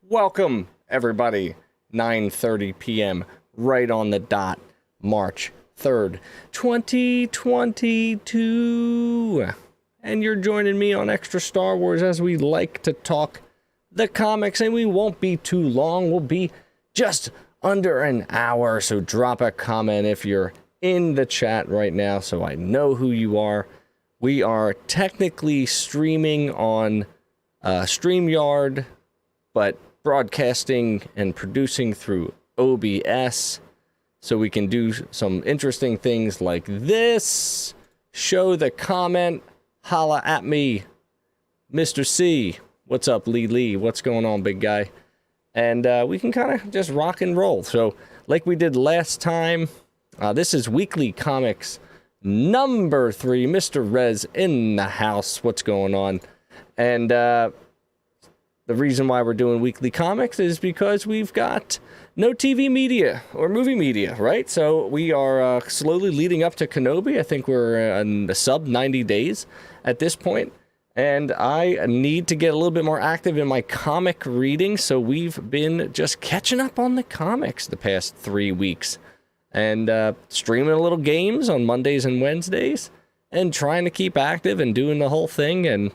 Welcome, everybody. 9:30 p.m. right on the dot, March 3rd, 2022. And you're joining me on Extra Star Wars as we like to talk the comics, and we won't be too long. We'll be just under an hour, so drop a comment if you're in the chat right now so I know who you are. We are technically streaming on StreamYard, but broadcasting and producing through OBS, so we can do some interesting things like this. Show the comment, holla at me, Mr. C. What's up, Lee? What's going on, big guy? And we can kind of just rock and roll. So, like we did last time, this is Weekly Comics number 3. Mr. Rez in the house. What's going on? And the reason why we're doing Weekly Comics is because we've got no TV media or movie media, right? So we are slowly leading up to Kenobi. I think we're in the sub 90 days at this point. And I need to get a little bit more active in my comic reading. So we've been just catching up on the comics the past 3 weeks. And streaming a little games on Mondays and Wednesdays. And trying to keep active and doing the whole thing. And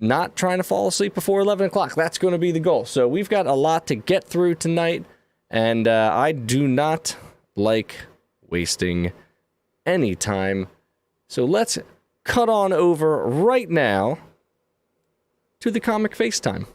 not trying to fall asleep before 11 o'clock. That's going to be the goal. So we've got a lot to get through tonight. And I do not like wasting any time. So let's cut on over right now to the Comic FaceTime.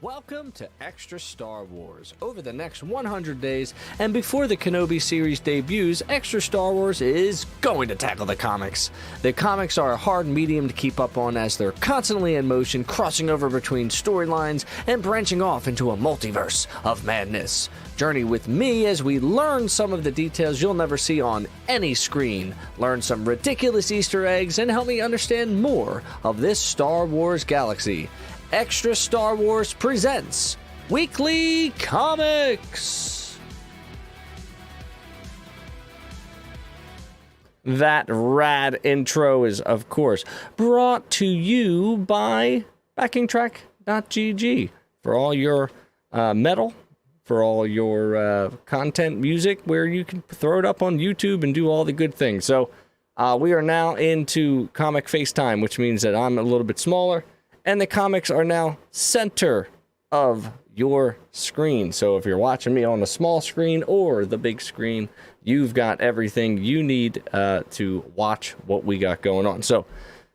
Welcome to Extra Star Wars. Over the next 100 days, and before the Kenobi series debuts, Extra Star Wars is going to tackle the comics. The comics are a hard medium to keep up on as they're constantly in motion, crossing over between storylines and branching off into a multiverse of madness. Journey with me as we learn some of the details you'll never see on any screen, learn some ridiculous Easter eggs, and help me understand more of this Star Wars galaxy. Extra Star Wars presents Weekly Comics. That rad intro is, of course, brought to you by backingtrack.gg for all your metal, for all your content music, where you can throw it up on YouTube and do all the good things. So we are now into Comic FaceTime, which means that I'm a little bit smaller. And the comics are now center of your screen. So if you're watching me on the small screen or the big screen, you've got everything you need to watch what we got going on. So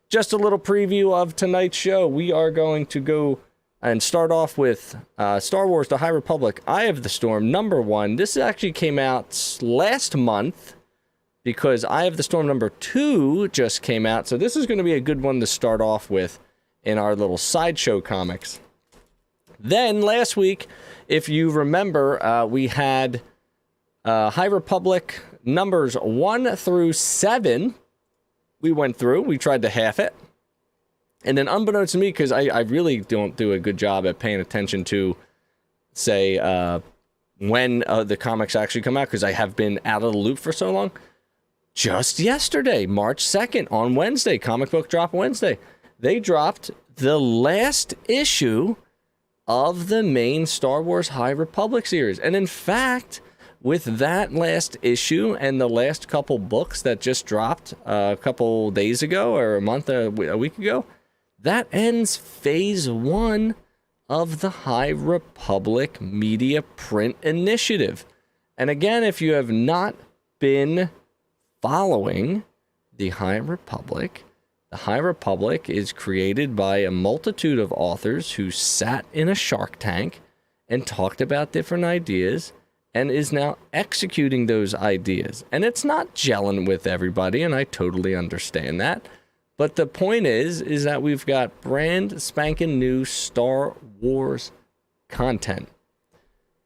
just a little preview of tonight's show. We are going to go and start off with Star Wars The High Republic, Eye of the Storm, number 1. This actually came out last month because Eye of the Storm number 2 just came out. So this is going to be a good one to start off with in our little sideshow comics. Then last week, if you remember, we had High Republic numbers 1 through 7. We went through, we tried to half it. And then unbeknownst to me, because I really don't do a good job at paying attention to, say, when the comics actually come out, because I have been out of the loop for so long. Just yesterday, March 2nd, on Wednesday, Comic Book Drop Wednesday, they dropped the last issue of the main Star Wars High Republic series. And in fact, with that last issue and the last couple books that just dropped a couple days ago or a week ago, that ends phase 1 of the High Republic Media Print Initiative. And again, if you have not been following the High Republic, the High Republic is created by a multitude of authors who sat in a Shark Tank and talked about different ideas and is now executing those ideas. And it's not gelling with everybody, and I totally understand that. But the point is that we've got brand spanking new Star Wars content.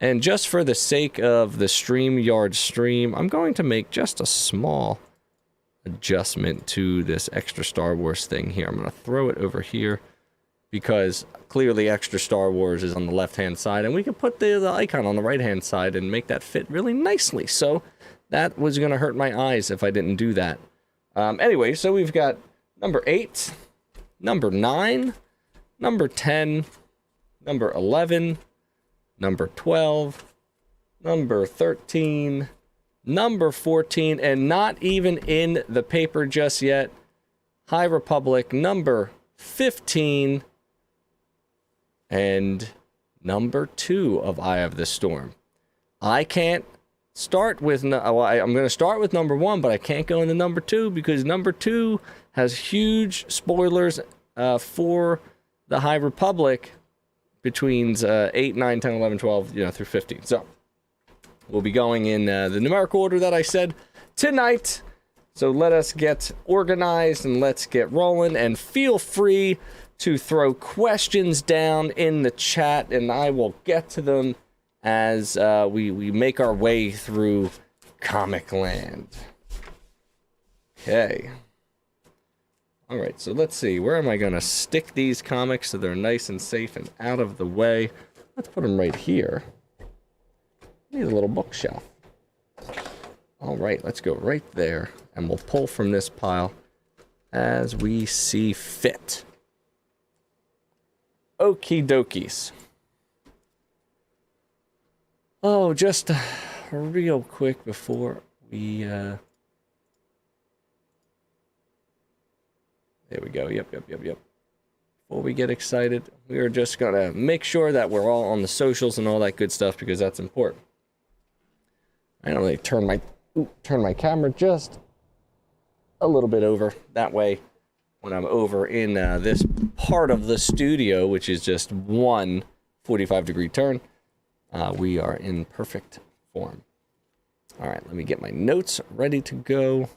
And just for the sake of the StreamYard stream, I'm going to make just a small adjustment to this extra Star Wars thing here. I'm going to throw it over here because clearly Extra Star Wars is on the left-hand side, and we can put the icon on the right-hand side and make that fit really nicely. So that was going to hurt my eyes if I didn't do that. Anyway, so we've got number 8, number 9, number 10, number 11, number 12, number 13, number 14, and not even in the paper just yet, High Republic number 15, and number 2 of Eye of the Storm. I can't start with, I'm going to start with number 1, but I can't go into number 2 because number 2 has huge spoilers for the High Republic between 8, 9, 10, 11, 12, through 15. So we'll be going in the numerical order that I said tonight. So let us get organized and let's get rolling, and feel free to throw questions down in the chat and I will get to them as we make our way through Comic Land. Okay. Alright, so let's see. Where am I going to stick these comics so they're nice and safe and out of the way? Let's put them right here. Need a little bookshelf. Alright, let's go right there. And we'll pull from this pile as we see fit. Okie dokies. Oh, just real quick before we... There we go. Yep. Before we get excited, we are just going to make sure that we're all on the socials and all that good stuff because that's important. I don't really turn my camera just a little bit over. That way, when I'm over in this part of the studio, which is just one 45-degree turn, we are in perfect form. All right, let me get my notes ready to go.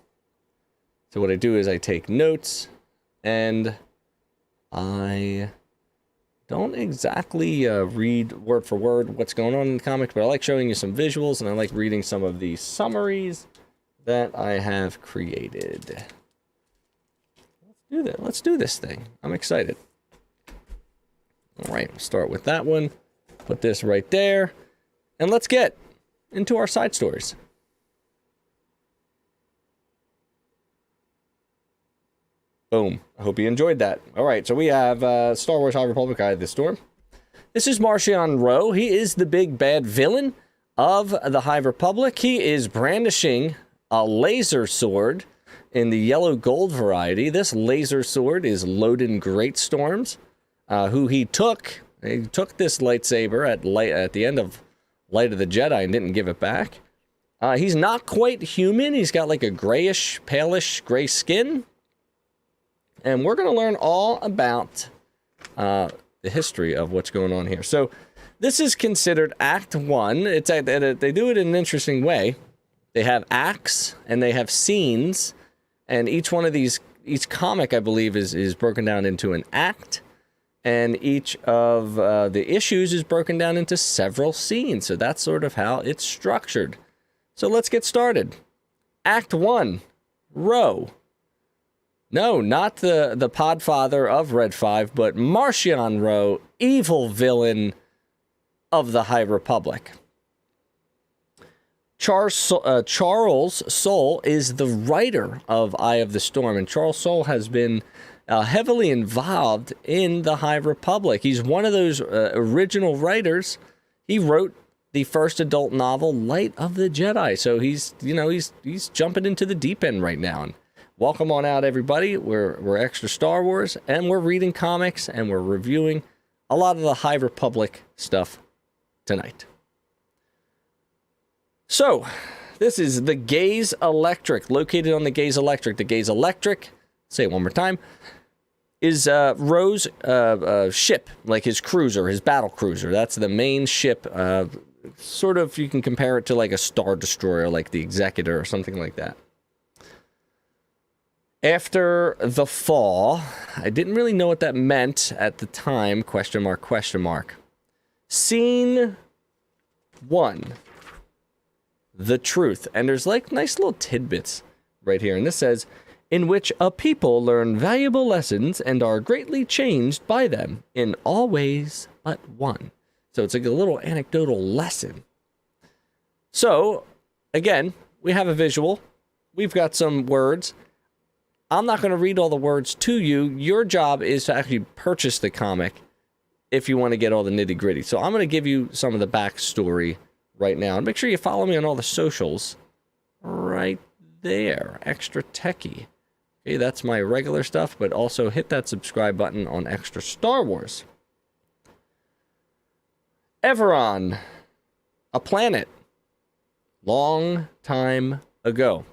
So what I do is I take notes, and I don't exactly read word for word what's going on in the comics, but I like showing you some visuals, and I like reading some of the summaries that I have created. Let's do that. Let's do this thing. I'm excited. All right, we'll start with that one. Put this right there, and let's get into our side stories. Boom. I hope you enjoyed that. All right, so we have Star Wars High Republic Eye of the Storm. This is Marchion RO. He is the big bad villain of the High Republic. He is brandishing a laser sword in the yellow gold variety. This laser sword is Loden Greatstorms, who he took this lightsaber at the end of Light of the Jedi and didn't give it back. He's not quite human. He's got like a grayish, palish gray skin. And we're going to learn all about the history of what's going on here. So this is considered Act 1. They do it in an interesting way. They have acts and they have scenes. And each one of these, each comic, I believe, is broken down into an act. And each of the issues is broken down into several scenes. So that's sort of how it's structured. So let's get started. Act 1, Ro. No, not the podfather of Red 5, but Marchion RO, evil villain of the High Republic. Charles Soule is the writer of Eye of the Storm, and Charles Soule has been heavily involved in the High Republic. He's one of those original writers. He wrote the first adult novel, Light of the Jedi. So he's jumping into the deep end right now. And welcome on out, everybody. We're Extra Star Wars, and we're reading comics, and we're reviewing a lot of the High Republic stuff tonight. So, this is the Gaze Electric, located on the Gaze Electric. The Gaze Electric, say it one more time, is Ro's ship, like his cruiser, his battle cruiser. That's the main ship. Sort of, you can compare it to like a Star Destroyer, like the Executor or something like that. After the fall, I didn't really know what that meant at the time, question mark, question mark. Scene 1, the truth. And there's like nice little tidbits right here. And this says, in which a people learn valuable lessons and are greatly changed by them in all ways but one. So it's like a little anecdotal lesson. So, again, we have a visual. We've got some words. I'm not going to read all the words to you. Your job is to actually purchase the comic if you want to get all the nitty-gritty. So I'm going to give you some of the backstory right now. And make sure you follow me on all the socials right there. Extra Techie. Okay, that's my regular stuff, but also hit that subscribe button on Extra Star Wars. Everon, a planet. Long time ago.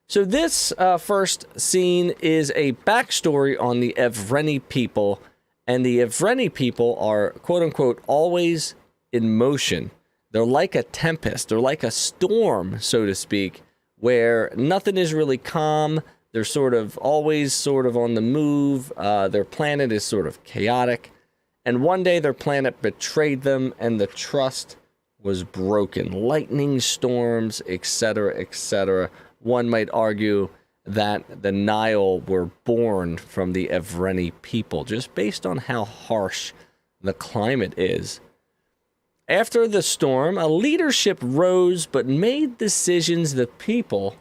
So this first scene is a backstory on the Evreni people, and the Evreni people are, quote-unquote, always in motion. They're like a tempest. They're like a storm, so to speak, where nothing is really calm. They're always sort of on the move. Their planet is sort of chaotic. And one day their planet betrayed them, and the trust was broken. Lightning storms, etc., etc. One might argue that the Nile were born from the Evreni people, just based on how harsh the climate is. After the storm, a leadership rose but made decisions the people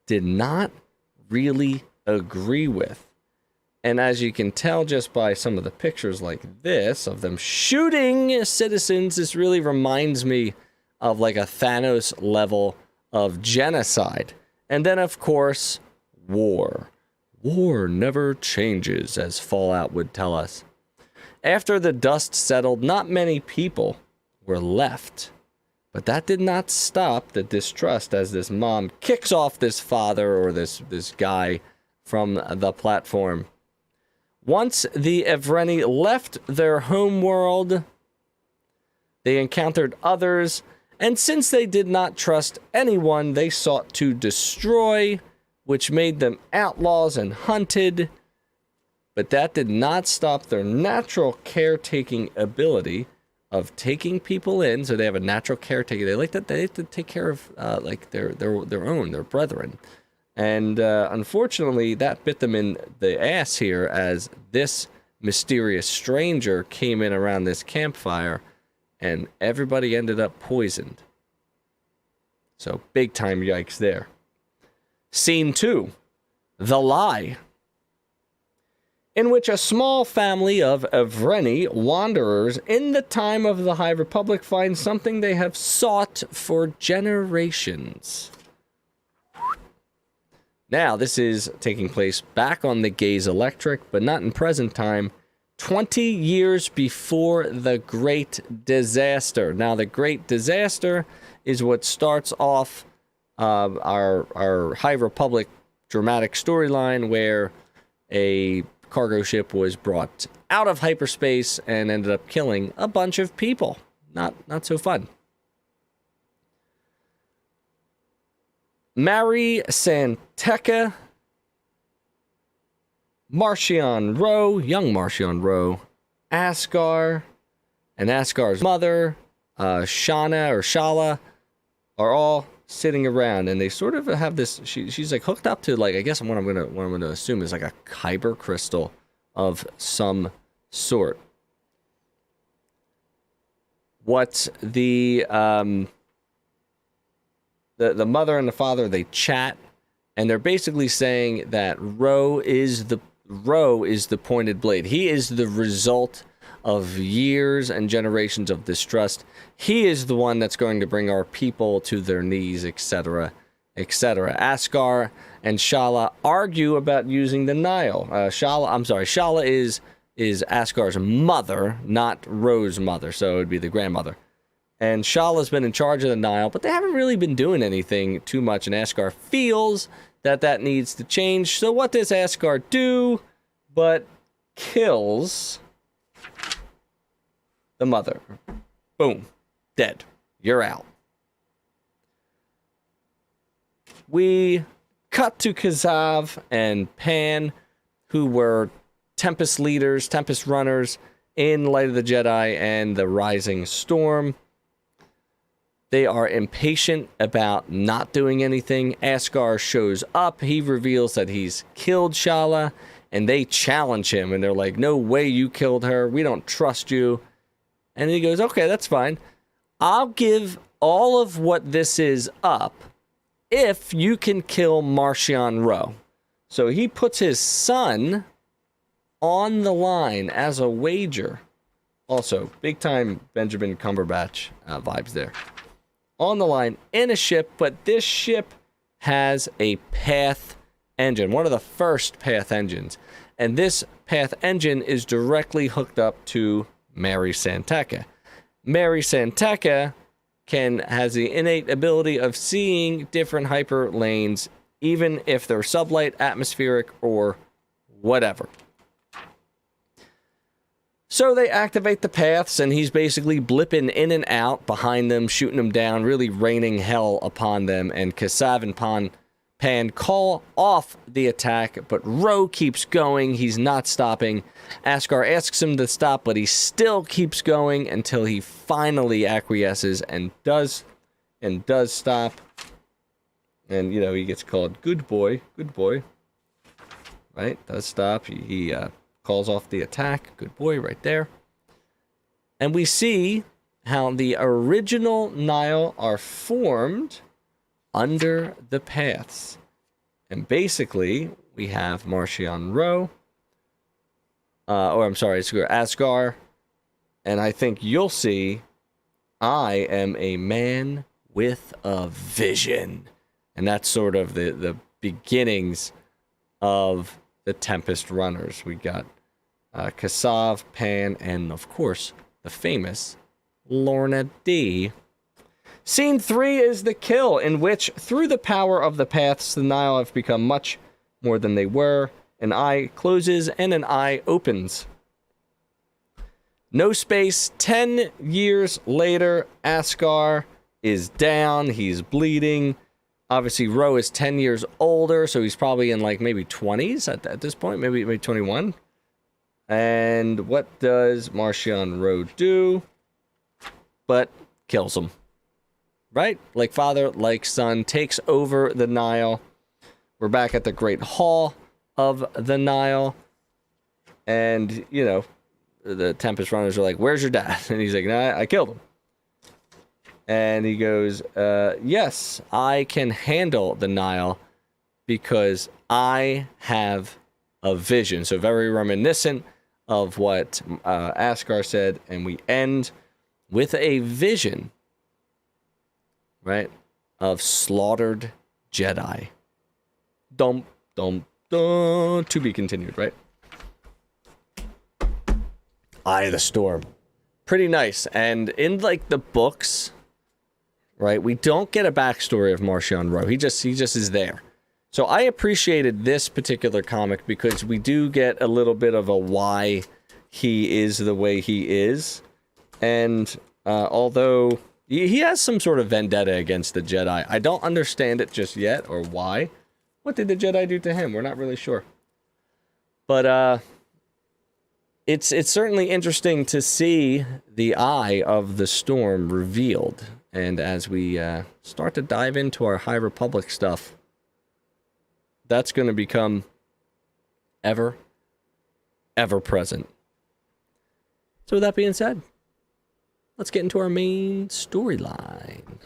did not really agree with. And as you can tell just by some of the pictures like this, of them shooting citizens, this really reminds me of like a Thanos level of genocide. And then, of course, war. War never changes, as Fallout would tell us. After the dust settled, not many people were left. But that did not stop the distrust as this mom kicks off this father or this guy from the platform. Once the Evreni left their home world, they encountered others, and since they did not trust anyone, they sought to destroy, which made them outlaws and hunted. But that did not stop their natural caretaking ability of taking people in. So they have a natural caretaker. They like to take care of like their own, their brethren. And unfortunately, that bit them in the ass here as this mysterious stranger came in around this campfire and everybody ended up poisoned. So big time yikes there. Scene 2, The Lie, in which a small family of Evreni wanderers in the time of the High Republic find something they have sought for generations. Now, this is taking place back on the Gaze Electric, but not in present time, 20 years before the Great Disaster. Now, the Great Disaster is what starts off our High Republic dramatic storyline where a cargo ship was brought out of hyperspace and ended up killing a bunch of people. Not so fun. Mary Santeca, Marchion RO, young Marchion RO, Askar, and Askar's mother, Shana or Shala, are all sitting around, and they sort of have this. She's like hooked up to, like, I guess what I'm gonna assume is like a kyber crystal of some sort. What the mother and the father, they chat, and they're basically saying that Ro is the pointed blade. He is the result of years and generations of distrust. He is the one that's going to bring our people to their knees, etc., etc. Askar and Shala argue about using the Nile. Shala is Askar's mother, not Ro's mother, so it would be the grandmother. And Shala's been in charge of the Nile, but they haven't really been doing anything too much, and Askar feels that needs to change. So what does Askar do but kills the mother? Boom. Dead. You're out. We cut to Kazav and Pan, who were Tempest leaders, Tempest runners in Light of the Jedi and the Rising Storm. They are impatient about not doing anything. Asgar shows up. He reveals that he's killed Shala, and they challenge him. And they're like, no way you killed her. We don't trust you. And he goes, okay, that's fine. I'll give all of what this is up if you can kill Marchion RO. So he puts his son on the line as a wager. Also, big time Benjamin Cumberbatch vibes there. On the line in a ship, but this ship has a path engine, one of the first path engines. And this path engine is directly hooked up to Mary Santeca. Mary Santeca has the innate ability of seeing different hyper lanes, even if they're sublight, atmospheric, or whatever. So they activate the paths, and he's basically blipping in and out behind them, shooting them down, really raining hell upon them. And Kassav and Pan call off the attack, but Ro keeps going. He's not stopping. Asgar asks him to stop, but he still keeps going until he finally acquiesces and does stop. And, you know, he gets called good boy, right? Does stop. He calls off the attack. Good boy right there. And we see how the original Nile are formed under the paths. And basically, we have Marchion RO. It's Asgar. And I think you'll see I am a man with a vision. And that's sort of the beginnings of the Tempest Runners. We got Kassav, Pan, and of course, the famous Lorna D. Scene 3 is the kill, in which, through the power of the paths, the Nile have become much more than they were. An eye closes and an eye opens. No space. 10 years later, Asgar is down. He's bleeding. Obviously, Ro is 10 years older, so he's probably in, like, maybe 20s at this point, maybe 21. And what does Marchion RO do? But kills him. Right? Like father, like son, takes over the Nile. We're back at the Great Hall of the Nile. And, you know, the Tempest Runners are like, where's your dad? And he's like, nah, I killed him. And he goes, yes, I can handle the Nile because I have a vision. So very reminiscent of what Asgar said. And we end with a vision, right, of slaughtered Jedi. Dum, dum, dum. To be continued, right? Eye of the Storm. Pretty nice. And in, like, the books, right, we don't get a backstory of Marchion RO. He just is there. So I appreciated this particular comic because we do get a little bit of a why he is the way he is. And although he has some sort of vendetta against the Jedi, I don't understand it just yet, or why. What did the Jedi do to him? We're not really sure. But it's certainly interesting to see the Eye of the Storm revealed. And as we start to dive into our High Republic stuff, that's going to become ever present. So with that being said, let's get into our main storyline.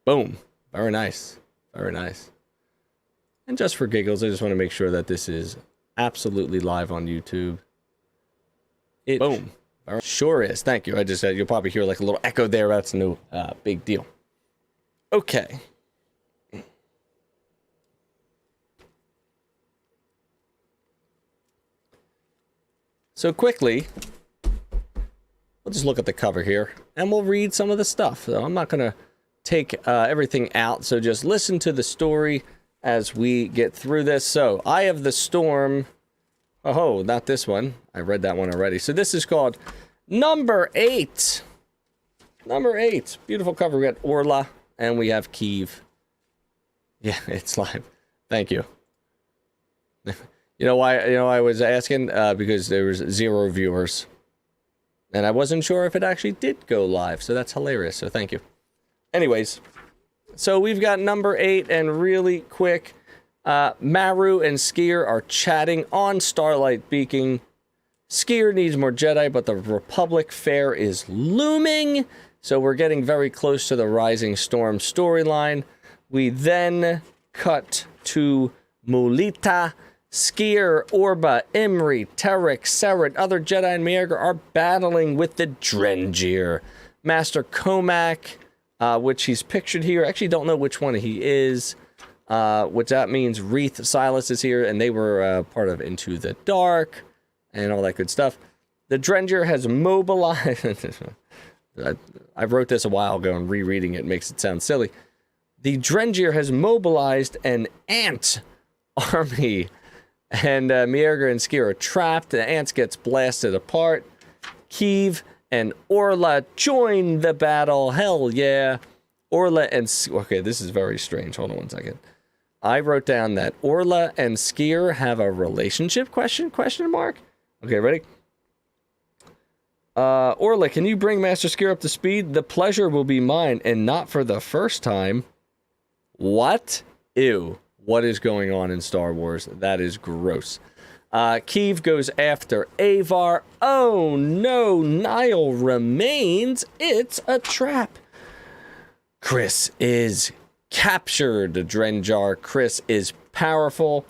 Boom. Very nice. Very nice. And just for giggles, I just want to make sure that this is absolutely live on YouTube. Boom. Sure is. Thank you. I just said you'll probably hear like a little echo there. That's no big deal. Okay. So quickly, we'll just look at the cover here, and we'll read some of the stuff. So I'm not going to take everything out, so just listen to the story as we get through this. So, Eye of the Storm. Oh, not this one. I read that one already. So this is called number 8. Number 8. Beautiful cover. We got Orla, and we have Kiev. Yeah, it's live. Thank you. You know why I was asking? Because there was 0 viewers. And I wasn't sure if it actually did go live, so that's hilarious, so thank you. Anyways, so we've got number 8, and really quick, Maru and Skier are chatting on Starlight Beacon. Skier needs more Jedi, but the Republic fair is looming, so we're getting very close to the Rising Storm storyline. We then cut to Mulita. Skier, Orba, Imri, Terek, Seret, other Jedi, and Mierga are battling with the Drengir. Master Comac, which he's pictured here. I actually don't know which one he is, which that means Wreath Silas is here, and they were part of Into the Dark and all that good stuff. The Drengir has mobilized. I wrote this a while ago, and rereading it makes it sound silly. The Drengir has mobilized an ant army. And Mierga and Skier are trapped. The ants gets blasted apart. Keeve and Orla join the battle. Hell yeah. Orla and... Okay, this is very strange. Hold on one second. I wrote down that Orla and Skier have a relationship? Question mark? Okay, ready? Orla, can you bring Master Skier up to speed? The pleasure will be mine, and not for the first time. What? Ew. What is going on in Star Wars? That is gross. Keeve goes after Avar. Oh no, Nile remains. It's a trap. Chris is captured. Drenjar. Chris is powerful,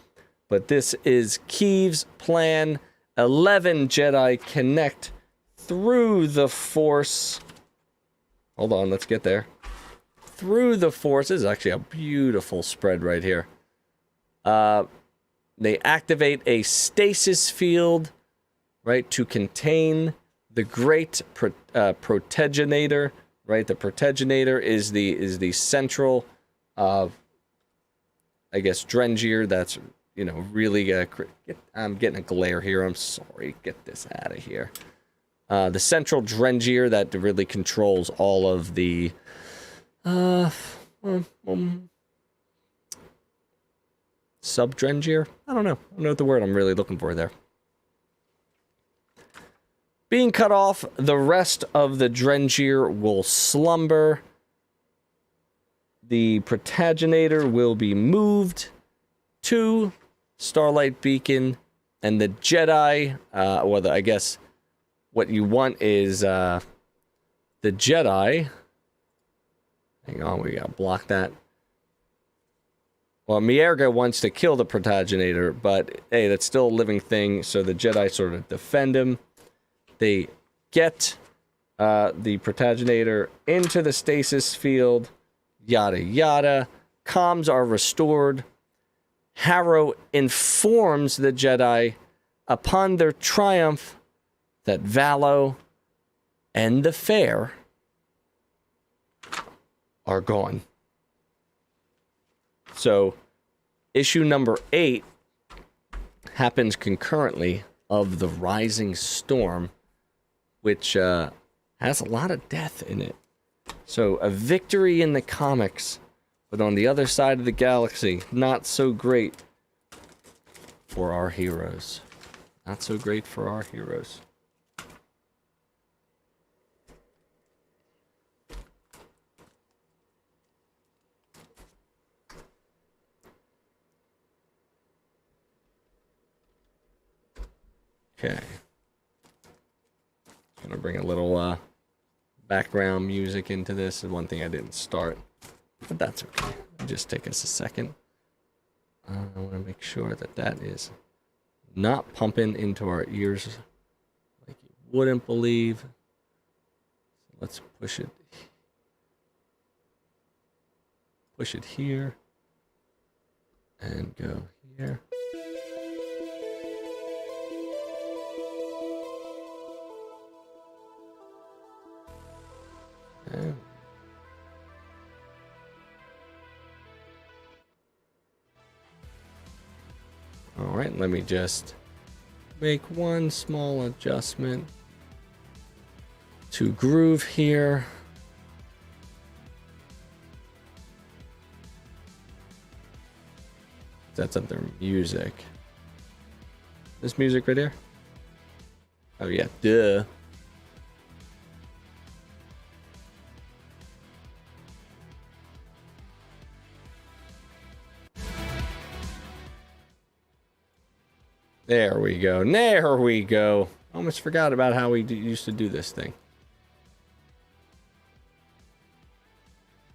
but this is Keeve's plan. 11 Jedi connect through the Force. Hold on, let's get there. Through the Force. This is actually a beautiful spread right here. They activate a stasis field, right, to contain the great proteginator, right? The proteginator is the central, I guess, Drengir that's, you know, really, I'm getting a glare here, I'm sorry, get this out of here. The central Drengir that really controls all of the, Sub-Drengir? I don't know what the word I'm really looking for there. Being cut off, the rest of the Drengir will slumber. The Protaginator will be moved to Starlight Beacon, and the Jedi, I guess what you want is the Jedi. Hang on, we gotta block that. Well, Mierga wants to kill the Protaginator, but hey, that's still a living thing, so the Jedi sort of defend him. They get the Protaginator into the stasis field, yada yada. Comms are restored. Harrow informs the Jedi upon their triumph that Valo and the Fair are gone. So, issue number 8 happens concurrently of the Rising Storm, which has a lot of death in it. So, a victory in the comics, but on the other side of the galaxy, not so great for our heroes. Not so great for our heroes. Okay. I'm gonna bring a little background music into this. One thing I didn't start, but that's okay. It'll just take us a second. I want to make sure that that is not pumping into our ears like you wouldn't believe. So let's push it here and go here. Okay. All right, let me just make one small adjustment to groove here. That's up their music. This music right here? Oh yeah, duh. There we go. There we go. Almost forgot about how we used to do this thing.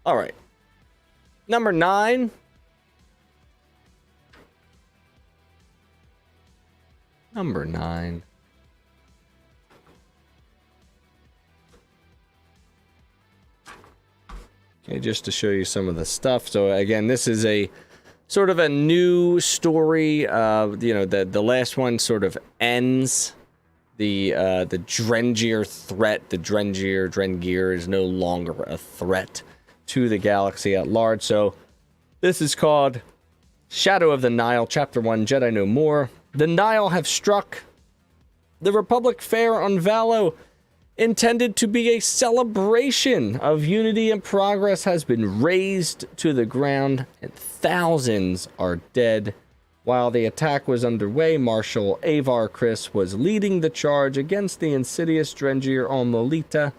All right. Number 9. Number 9. Okay, just to show you some of the stuff. So again, this is a sort of a new story. You know, the last one sort of ends. The Drengir threat. The Drengir is no longer a threat to the galaxy at large. So this is called Shadow of the Nile, Chapter 1, Jedi No More. The Nile have struck. The Republic fair on Valo, intended to be a celebration of unity and progress, has been razed to the ground, and thousands are dead. While the attack was underway, Marshal Avar Kriss was leading the charge against the insidious Drengir on Lolita,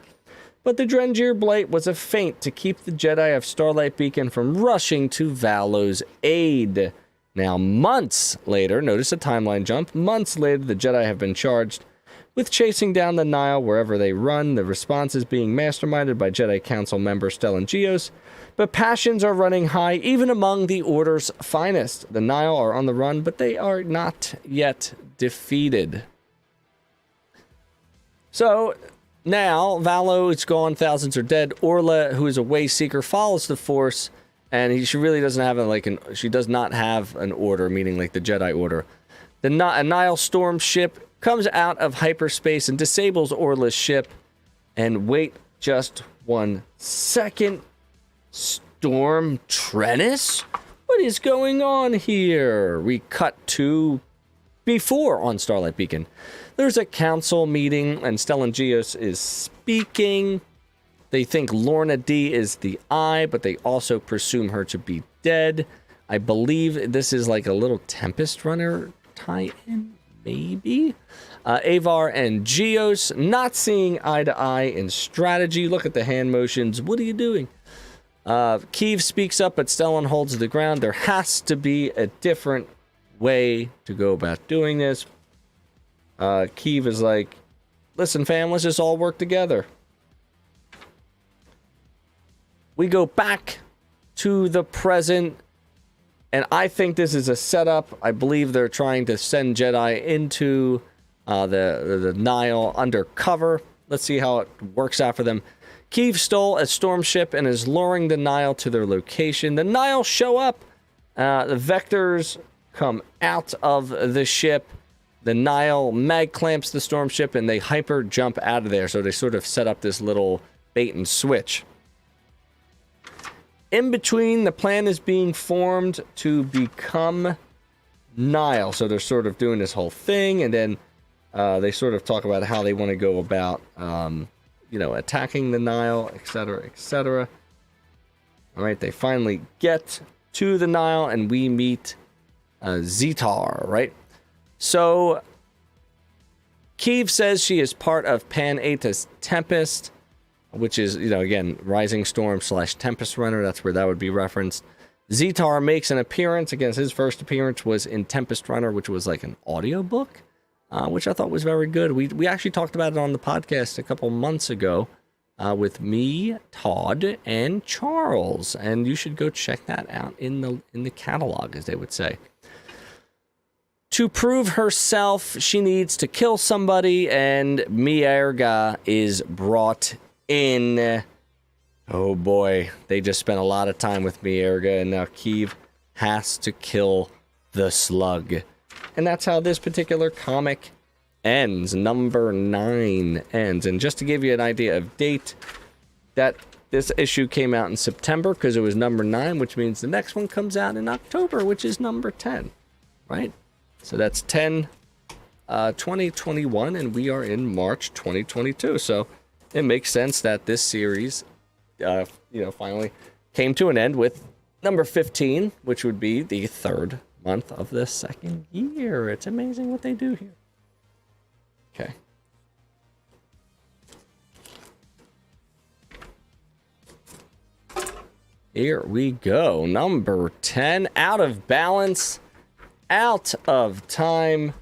but the Drengir Blight was a feint to keep the Jedi of Starlight Beacon from rushing to Valo's aid. Now, months later, notice a timeline jump, months later the Jedi have been charged with chasing down the Nile wherever they run. The response is being masterminded by Jedi Council member Stellan Gios, but passions are running high even among the Order's finest. The Nile are on the run, but they are not yet defeated. So, now, Valo is gone, thousands are dead. Orla, who is a way seeker, follows the Force, and she really doesn't have she does not have an order, meaning like the Jedi Order. A Nile storm ship comes out of hyperspace and disables Orla's ship. And wait just 1 second. Storm Trennis? What is going on here? We cut to before on Starlight Beacon. There's a council meeting, and Stellan Gios is speaking. They think Lorna D is the Eye, but they also presume her to be dead. I believe this is like a little Tempest Runner tie-in, maybe? Avar and Gios not seeing eye to eye in strategy. Look at the hand motions. What are you doing? Keeve speaks up, but Stellan holds the ground. There has to be a different way to go about doing this. Keeve is like, listen, fam, let's just all work together. We go back to the present, and I think this is a setup. I believe they're trying to send Jedi into the Nile undercover. Let's see how it works out for them. Keeve stole a storm ship and is luring the Nile to their location. The Nile show up. The vectors come out of the ship. The Nile mag clamps the storm ship, and they hyper jump out of there. So they sort of set up this little bait and switch. In between, the plan is being formed to become Nile. So they're sort of doing this whole thing, and then they sort of talk about how they want to go about, attacking the Nile, etc., etc. All right, they finally get to the Nile, and we meet Zetar, right? So, Keeve says she is part of Pan Eta's Tempest, which is, again, Rising Storm / Tempest Runner. That's where that would be referenced. Zetar makes an appearance. Again, his first appearance was in Tempest Runner, which was like an audiobook, which I thought was very good. We actually talked about it on the podcast a couple months ago with me, Todd, and Charles. And you should go check that out in the catalog, as they would say. To prove herself, she needs to kill somebody, and Mierga is brought in. Oh boy, they just spent a lot of time with Mierga, and now Keeve has to kill the slug. And that's how this particular comic ends. Number 9 ends. And just to give you an idea of date, that this issue came out in September because it was number 9, which means the next one comes out in October, which is number 10, right? So that's 10/2021, and we are in March 2022. So it makes sense that this series, finally came to an end with number 15, which would be the 3rd month of the 2nd year. It's amazing what they do here. Okay. Here we go. Number 10, Out of Balance, Out of Time.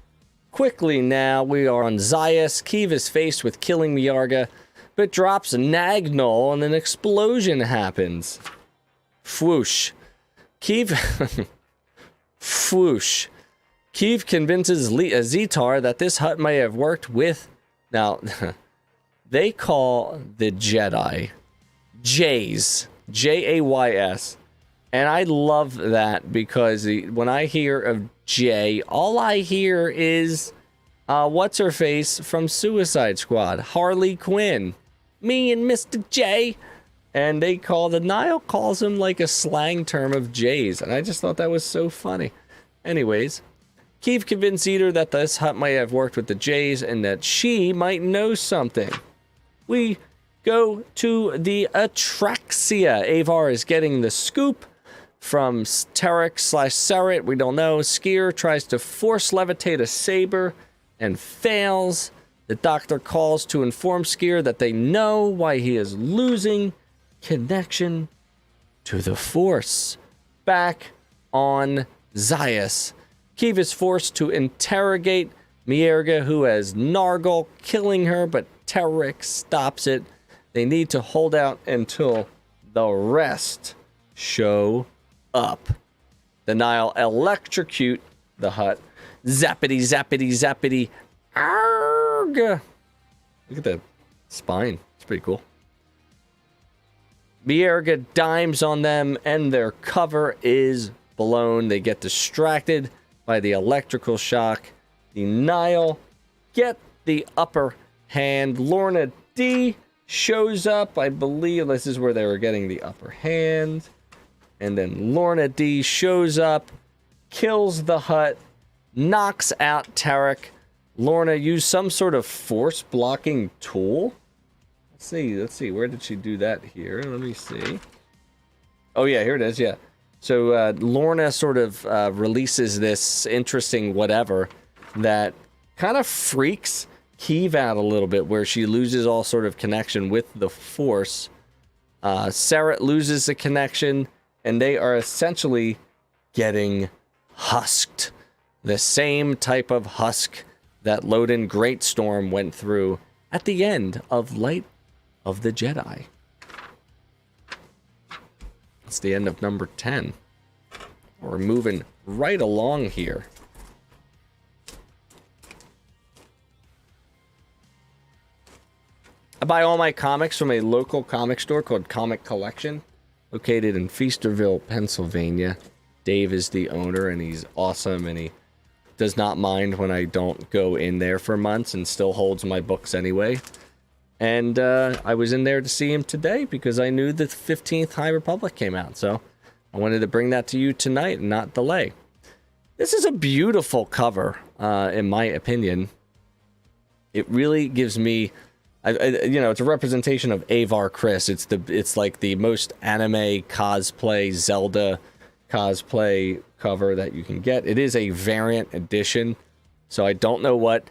quickly now. We are on Zayas. Keeve is faced with killing Miarga, but drops Nagnol and an explosion happens. Fwoosh. Keeve... Fwoosh. Keeve convinces Zetar that this hut may have worked with... Now, they call the Jedi Jays. Jays. And I love that because when I hear of Jay, all I hear is what's-her-face from Suicide Squad, Harley Quinn. Me and Mr. J. And the Nile calls him like a slang term of Jays. And I just thought that was so funny. Anyways, Keeve convinced Zetar that this hut might have worked with the Jays and that she might know something. We go to the Atraxia. Avar is getting the scoop from Terek/Seret. We don't know. Skier tries to force levitate a saber and fails. The doctor calls to inform Skier that they know why he is losing connection to the Force. Back on Zayas, Keeve is forced to interrogate Miarga, who has Nargle, killing her, but Terek stops it. They need to hold out until the rest show up. The Nile electrocute the hut. Zappity, zappity, zappity. Arg! Look at the spine. It's pretty cool. Miarga dimes on them, and their cover is blown. They get distracted by the electrical shock. The Nile get the upper hand. Lorna D shows up. I believe this is where they were getting the upper hand. And then Lorna D shows up, kills the hut, knocks out Terek. Lorna used some sort of force blocking tool. Let's see. Where did she do that here? Let me see. Oh, yeah, here it is. Yeah. So Lorna sort of releases this interesting whatever that kind of freaks Keeve out a little bit, where she loses all sort of connection with the Force. Seret loses the connection, and they are essentially getting husked. The same type of husk that Loden Greatstorm went through at the end of Light of the Jedi. It's the end of number 10. We're moving right along here. I buy all my comics from a local comic store called Comic Collection, located in Feasterville, Pennsylvania. Dave is the owner, and he's awesome, and he does not mind when I don't go in there for months and still holds my books anyway. And I was in there to see him today because I knew the 15th High Republic came out, so I wanted to bring that to you tonight and not delay. This is a beautiful cover, in my opinion. It really gives me, it's a representation of Avar Kriss. It's like the most anime cosplay, Zelda cosplay cover that you can get. It is a variant edition, so I don't know what.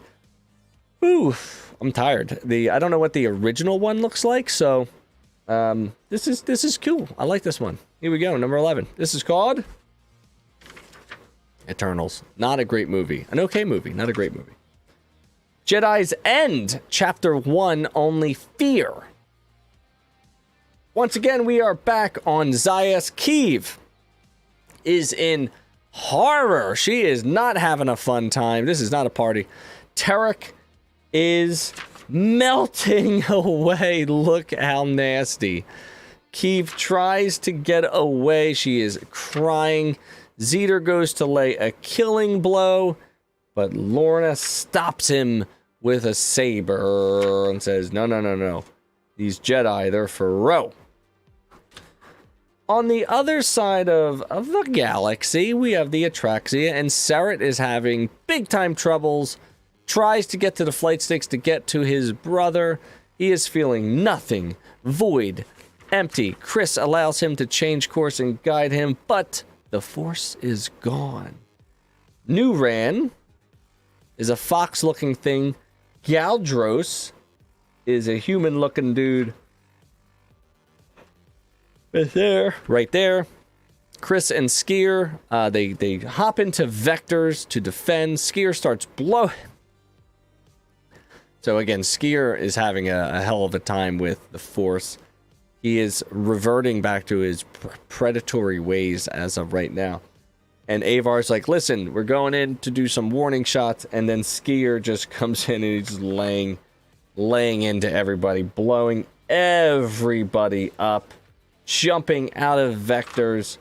I'm tired. I don't know what the original one looks like, so this is cool. I like this one. Here we go, number 11. This is called Eternals. Not a great movie. An okay movie, not a great movie. Jedi's End, Chapter 1, Only Fear. Once again, we are back on Zayas. Keeve is in horror. She is not having a fun time. This is not a party. Terek is melting away. Look how nasty. Keeve tries to get away. She is crying. Zetar goes to lay a killing blow, but Lorna stops him with a saber and says, no. These Jedi, they're for Ro. On the other side of the galaxy, we have the Atraxia, and Seret is having big-time troubles. Tries to get to the flight sticks to get to his brother. He is feeling nothing, void, empty. Kriss allows him to change course and guide him, but the Force is gone. Nuran is a fox-looking thing. Galdros is a human-looking dude. Right there. Kriss and Skier, they hop into vectors to defend. Skier starts So again, Skier is having a hell of a time with the Force. He is reverting back to his predatory ways as of right now. And Avar's like, listen, we're going in to do some warning shots. And then Skier just comes in and he's just laying into everybody, blowing everybody up, jumping out of vectors,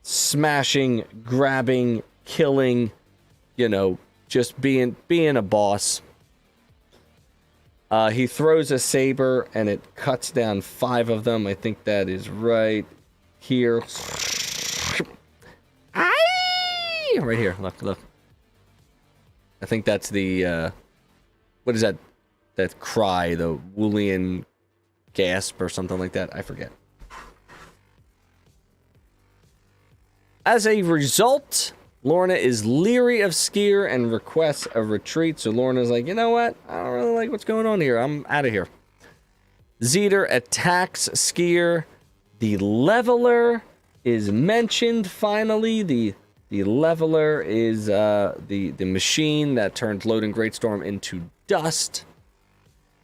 smashing, grabbing, killing, just being a boss. He throws a saber and it cuts down 5 of them. I think that is right here. Right here. Look. I think that's the, what is that? That cry, the Woolian gasp or something like that. I forget. As a result, Lorna is leery of Skier and requests a retreat. So Lorna's like, you know what? I don't really like what's going on here. I'm out of here. Zeter attacks Skier. The leveler is mentioned finally. The leveler is the machine that turned Loading Greatstorm into dust.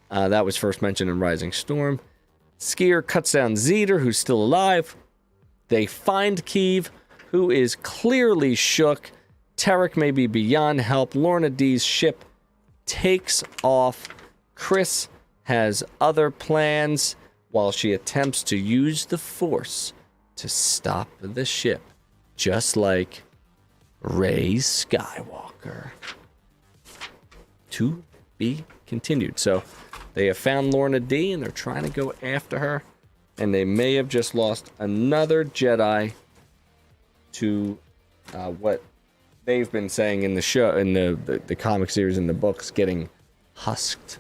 That was first mentioned in Rising Storm. Skier cuts down Zeter, who's still alive. They find Keeve, who is clearly shook. Tarek may be beyond help. Lorna D's ship takes off. Chris has other plans while she attempts to use the Force to stop the ship, just like Rey Skywalker. To be continued. So they have found Lorna D and they're trying to go after her, and they may have just lost another Jedi to what they've been saying in the show, in the comic series, in the books, getting husked.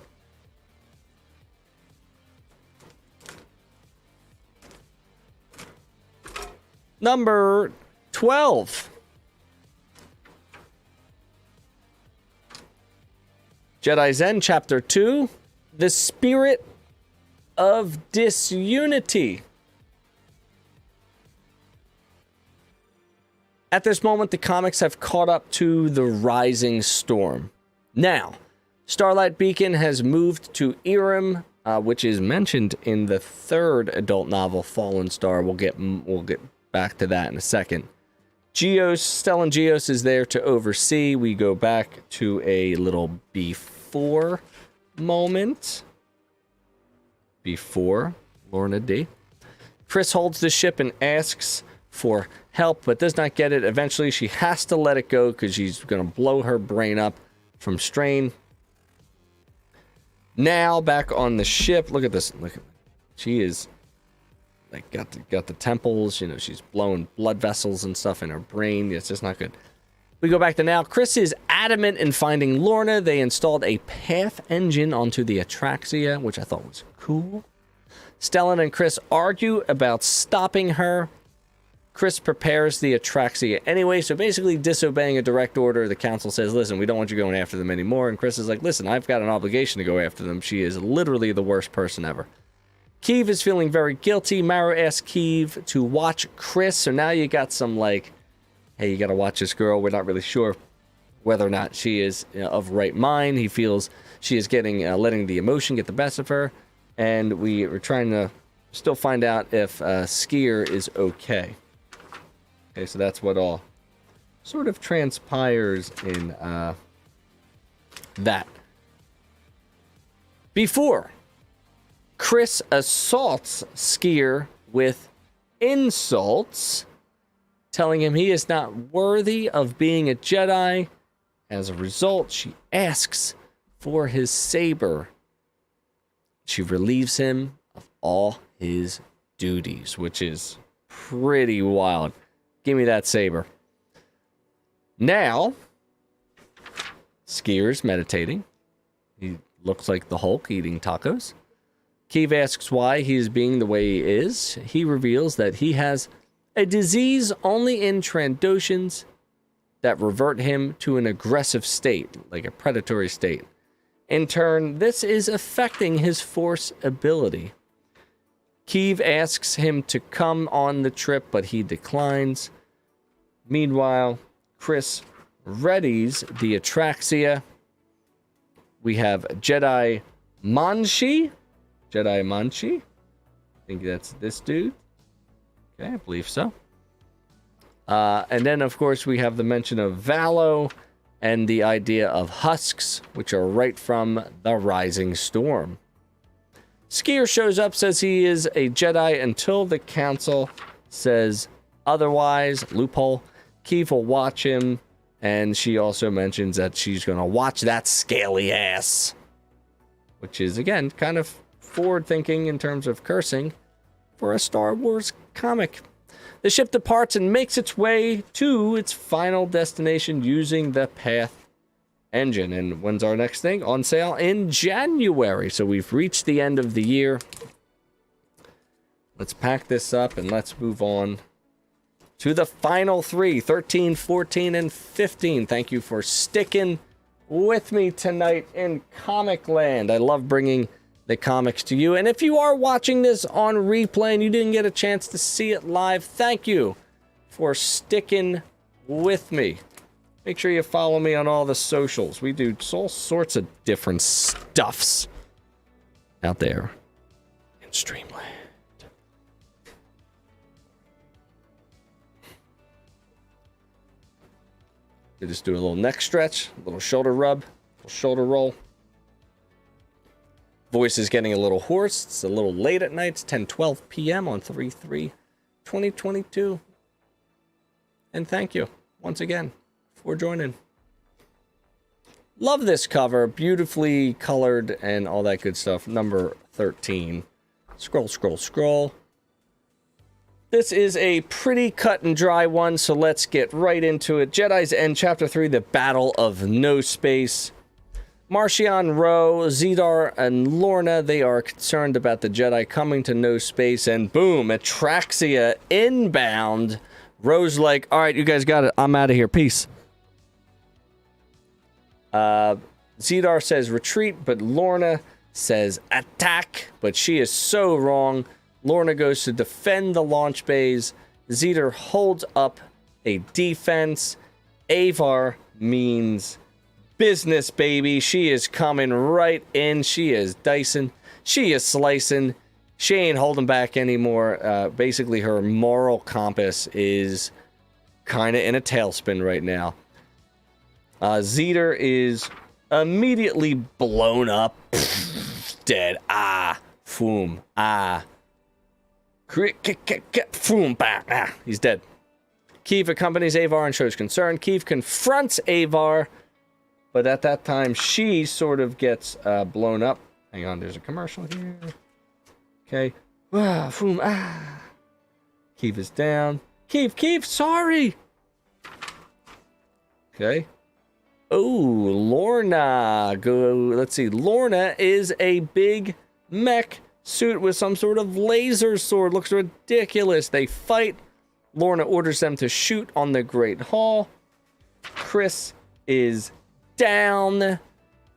Number 12. Jedi Zen, Chapter 2. The Spirit of Disunity. At this moment, the comics have caught up to the Rising Storm. Now, Starlight Beacon has moved to Irem, which is mentioned in the 3rd adult novel, Fallen Star. We'll get back to that in a second. Stellan Geos is there to oversee. We go back to a little before moment. Before Lorna D. Chris holds the ship and asks for help, but does not get it. Eventually, she has to let it go because she's going to blow her brain up from strain. Now, back on the ship. Look at this. She is like got the temples. She's blowing blood vessels and stuff in her brain. It's just not good. We go back to now. Chris is adamant in finding Lorna. They installed a path engine onto the Atraxia, which I thought was cool. Stellan and Chris argue about stopping her. Chris prepares the Atraxia anyway, so basically disobeying a direct order. The council says, listen, we don't want you going after them anymore. And Chris is like, listen, I've got an obligation to go after them. She is literally the worst person ever. Keeve is feeling very guilty. Mara asks Keeve to watch Chris. So now you got some like, hey, you got to watch this girl. We're not really sure whether or not she is of right mind. He feels she is getting letting the emotion get the best of her. And we are trying to still find out if Skier is okay. Okay, so that's what all sort of transpires in that. Before Chris assaults Skier with insults, telling him he is not worthy of being a Jedi. As a result, she asks for his saber. She relieves him of all his duties, which is pretty wild. Give me that saber. Now, Skier's meditating. He looks like the Hulk eating tacos. Keeve asks why he is being the way he is. He reveals that he has a disease only in Trandoshans that revert him to an aggressive state, like a predatory state. In turn, this is affecting his Force ability. Keeve asks him to come on the trip, but he declines. Meanwhile, Chris readies the Atraxia, We have Jedi Manshi. Jedi Manshi. I think that's this dude. Okay, I believe so. And then, of course, we have the mention of Valo and the idea of husks, which are right from the Rising Storm. Skier shows up, says he is a Jedi until the council says otherwise. Loophole. Keith will watch him, and she also mentions that she's going to watch that scaly ass, which is, again, kind of forward-thinking in terms of cursing for a Star Wars comic. The ship departs and makes its way to its final destination using the Path engine. And when's our next thing? On sale in January. So we've reached the end of the year. Let's pack this up and let's move on to the final three, 13, 14, and 15. Thank you for sticking with me tonight in Comic Land. I love bringing the comics to you. And if you are watching this on replay and you didn't get a chance to see it live, thank you for sticking with me. Make sure you follow me on all the socials. We do all sorts of different stuffs out there in Streamland. You just do a little neck stretch, a little shoulder rub, a little shoulder roll. Voice is getting a little hoarse. It's a little late at night. It's 10:12 p.m. on 3/3/2022. And thank you once again for joining. Love this cover. Beautifully colored and all that good stuff. Number 13. Scroll, scroll, scroll. This is a pretty cut and dry one, so let's get right into it. Jedi's End, Chapter 3, The Battle of No Space. Marchion RO, Zedar, and Lorna, they are concerned about the Jedi coming to No Space, and boom, Atraxia inbound. Ro's like, all right, you guys got it. I'm out of here. Peace. Zedar says retreat, but Lorna says attack, but she is so wrong. Lorna goes to defend the launch bays. Zedar holds up a defense. Avar means business, baby. She is coming right in. She is dicing. She is slicing. She ain't holding back anymore. Basically, her moral compass is kind of in a tailspin right now. Zedar is immediately blown up. Dead. Ah. Foom. Ah. Foom. Bah. Ah. He's dead. Keeve accompanies Avar and shows concern. Keeve confronts Avar, but at that time, she sort of gets blown up. Hang on, there's a commercial here. Okay. Ah, foom. Ah. Keeve is down. Keeve, sorry. Okay. Oh, Lorna. Let's see. Lorna is a big mech suit with some sort of laser sword. Looks ridiculous. They fight. Lorna orders them to shoot on the Great Hall. Chris is down.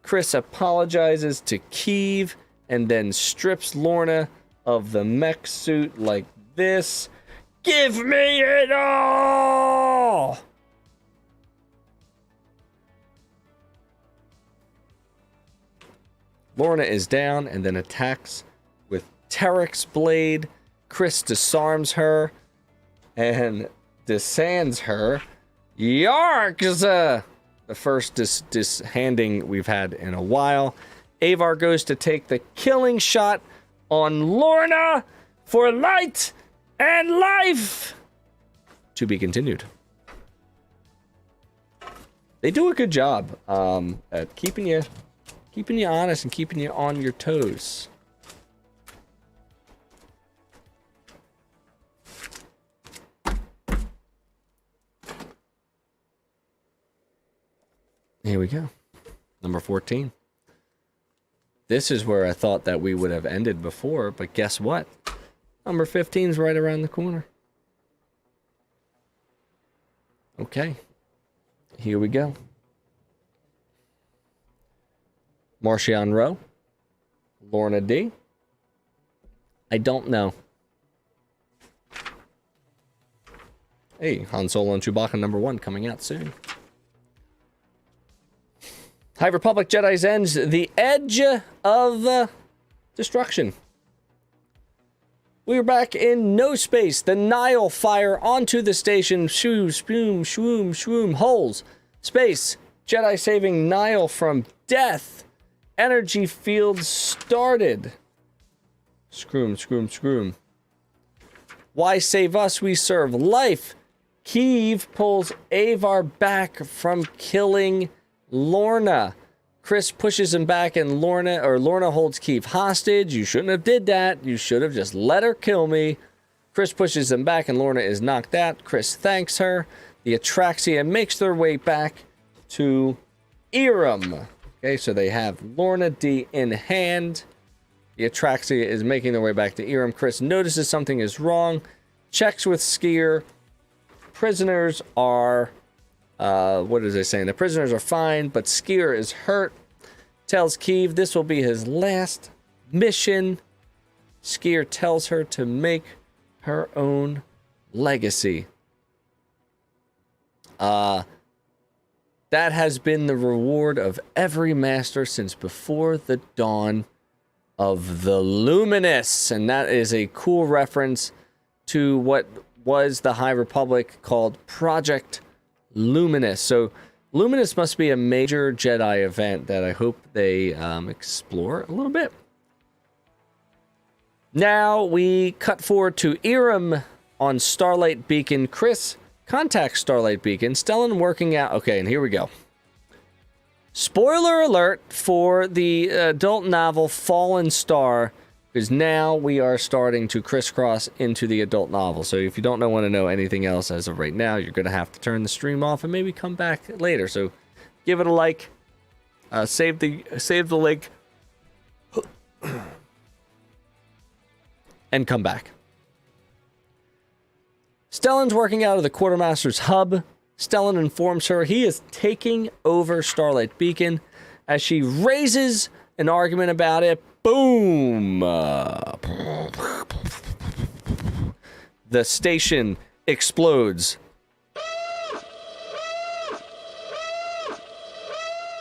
Chris apologizes to Keeve and then strips Lorna of the mech suit like this. Give me it all! Lorna is down and then attacks with Terek's blade. Chris disarms her and dissands her. Yarks! The first dishanding we've had in a while. Avar goes to take the killing shot on Lorna for light and life. To be continued. They do a good job at keeping you honest and keeping you on your toes. Here we go. Number 14. This is where I thought that we would have ended before, but guess what? Number 15 is right around the corner. Okay. Here we go. Marchion RO. Lorna D. I don't know. Hey, Han Solo and Chewbacca number 1 coming out soon. High Republic Jedi's ends the edge of destruction. We are back in no space. The Nile fire onto the station. Shoo, shwoom, shwoom, shwoom. Holes. Space. Jedi saving Nile from death. Energy field started. Scroom, scroom, scroom. Why save us? We serve life. Keeve pulls Avar back from killing Lorna. Chris pushes him back and Lorna holds Keeve hostage. You shouldn't have did that. You should have just let her kill me. Chris pushes him back and Lorna is knocked out. Chris thanks her. The Atraxia makes their way back to Iram. Okay, so they have Lorna D in hand. The Atraxia is making their way back to Iram. Chris notices something is wrong. Checks with Skier. Prisoners are... what is they saying? The prisoners are fine, but Skier is hurt. Tells Keeve this will be his last mission. Skier tells her to make her own legacy. That has been the reward of every master since before the dawn of the Luminous. And that is a cool reference to what was the High Republic called Project Luminous. So Luminous must be a major Jedi event that I hope they explore a little bit. Now we cut forward to Iram on Starlight Beacon. Chris contacts Starlight Beacon. Stellan working out. Okay, and here we go. Spoiler alert for the adult novel Fallen Star, because now we are starting to crisscross into the adult novel. So if you don't want to know anything else as of right now, you're going to have to turn the stream off and maybe come back later. So give it a like, save the link, and come back. Stellan's working out of the Quartermaster's hub. Stellan informs her he is taking over Starlight Beacon. As she raises an argument about it, boom! The station explodes.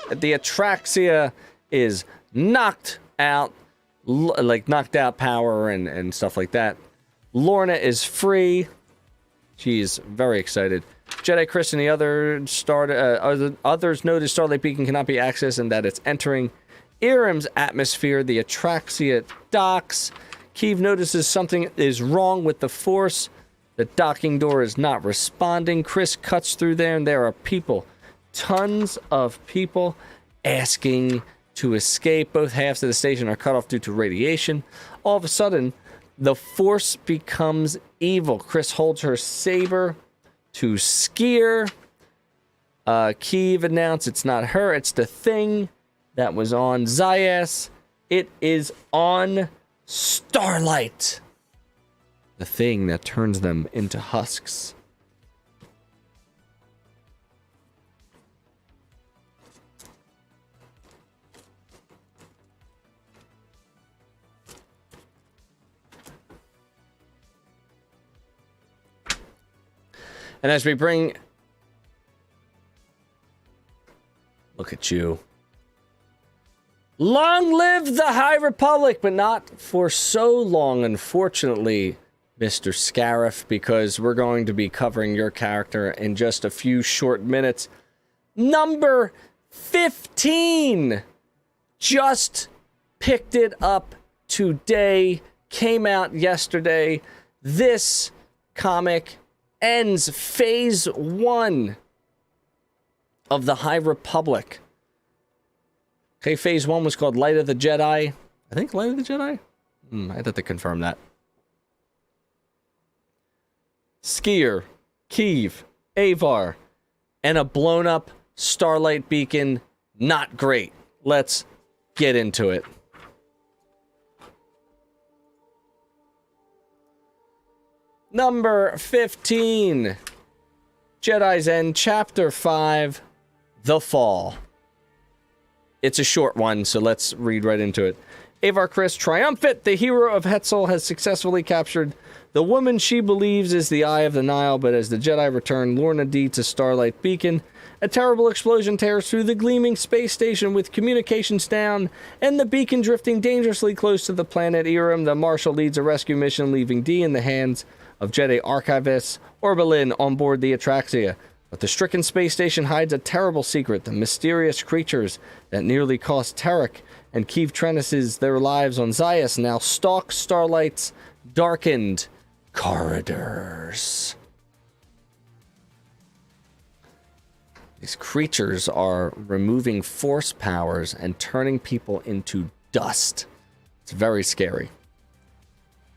The Atraxia is knocked out, like knocked out power and stuff like that. Lorna is free. She's very excited. Jedi Chris and the others notice Starlight Beacon cannot be accessed and that it's entering Iram's atmosphere. The Atraxia docks. Keeve notices something is wrong with the Force. The docking door is not responding. Chris cuts through there and there are people, tons of people asking to escape. Both halves of the station are cut off due to radiation. All of a sudden, the Force becomes evil. Chris holds her saber to Skier. Keeve announced it's not her, it's the thing that was on Zayas. It is on Starlight. The thing that turns them into husks. And as we bring... Look at you. Long live the High Republic, but not for so long, unfortunately, Mr. Scarif, because we're going to be covering your character in just a few short minutes. Number 15! Just picked it up today. Came out yesterday. This comic ends phase 1 of the High Republic. Okay, phase 1 was called Light of the Jedi. I think Light of the Jedi? I'd have to confirm that. Skier, Keeve, Avar, and a blown up Starlight Beacon. Not great. Let's get into it. Number 15, Jedi's End, Chapter 5, The Fall. It's a short one, so let's read right into it. Avar Kriss triumphant. The hero of Hetzel has successfully captured the woman she believes is the Eye of the Nile, but as the Jedi return Lorna D to Starlight Beacon, a terrible explosion tears through the gleaming space station with communications down and the beacon drifting dangerously close to the planet Erim. The Marshal leads a rescue mission, leaving D in the hands of Jedi archivist Orbelin on board the Atraxia. But the stricken space station hides a terrible secret, the mysterious creatures that nearly cost Tarek and Keeve Trennis's their lives on Zayas now stalk Starlight's darkened corridors. These creatures are removing force powers and turning people into dust. It's very scary.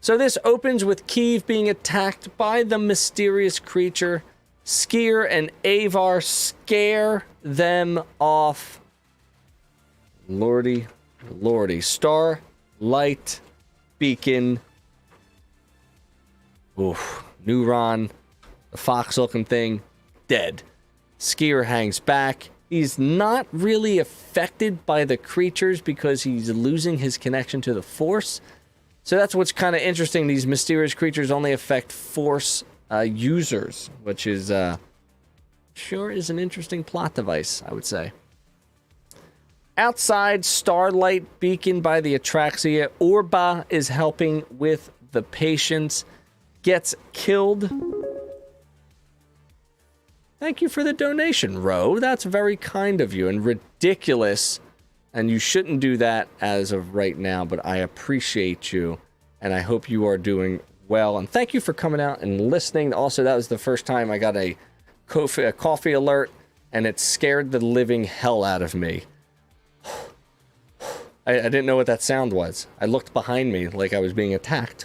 So this opens with Keeve being attacked by the mysterious creature. Skier and Avar scare them off. Lordy. Starlight Beacon. Oof. Neuron, the fox-looking thing, dead. Skier hangs back. He's not really affected by the creatures because he's losing his connection to the Force. So that's what's kind of interesting. These mysterious creatures only affect Force users, which is sure is an interesting plot device, I would say. Outside Starlight Beacon by the Atraxia, Orba is helping with the patients. Gets killed. Thank you for the donation, Ro. That's very kind of you and ridiculous. And you shouldn't do that as of right now, but I appreciate you. And I hope you are doing well. And thank you for coming out and listening. Also, that was the first time I got a coffee alert, and it scared the living hell out of me. I didn't know what that sound was. I looked behind me like I was being attacked.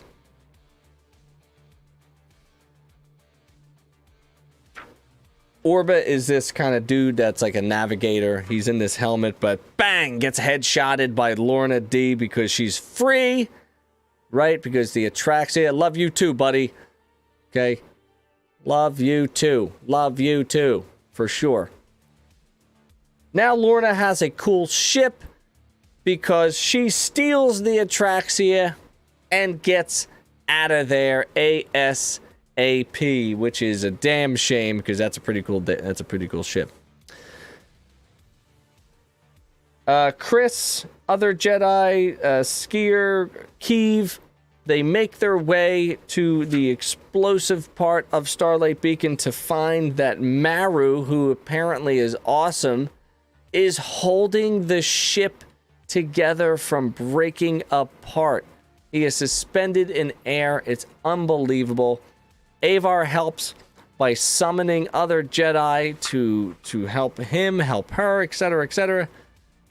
Orba is this kind of dude that's like a navigator. He's in this helmet, but bang, gets headshotted by Lorna D because she's free, right? Because the Atraxia, love you too, buddy. Okay? Love you too. Love you too, for sure. Now Lorna has a cool ship because she steals the Atraxia and gets out of there ASAP, which is a damn shame because that's a pretty cool ship. Chris, other Jedi, Skier, Keeve, they make their way to the explosive part of Starlight Beacon to find that Maru, who apparently is awesome, is holding the ship together from breaking apart. He is suspended in air. It's unbelievable. Avar helps by summoning other Jedi to help him, help her, etc., etc.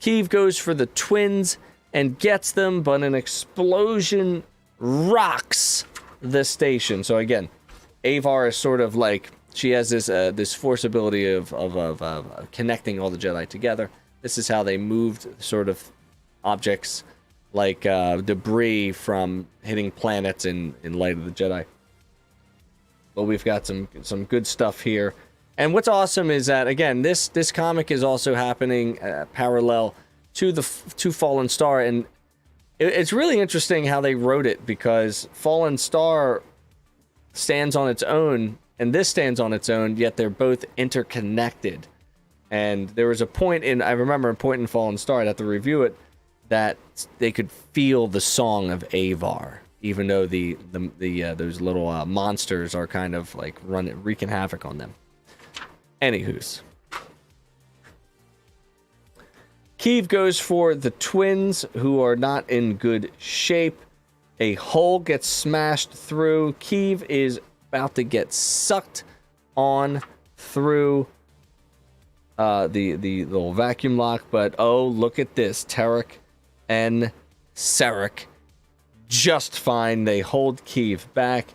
Keeve goes for the twins and gets them, but an explosion rocks the station. So again, Avar is sort of like, she has this force ability of connecting all the Jedi together. This is how they moved sort of objects like debris from hitting planets in Light of the Jedi. But we've got some good stuff here. And what's awesome is that, again, this comic is also happening parallel to Fallen Star, and it's really interesting how they wrote it, because Fallen Star stands on its own, and this stands on its own, yet they're both interconnected. And there was a point I remember a point in Fallen Star, I'd have to review it, that they could feel the song of Avar, even though those little monsters are kind of like wreaking havoc on them. Anywho's. Keeve goes for the twins, who are not in good shape. A hole gets smashed through. Keeve is about to get sucked on through the little vacuum lock, but oh, look at this. Tarek and Sarek just fine. They hold Keeve back.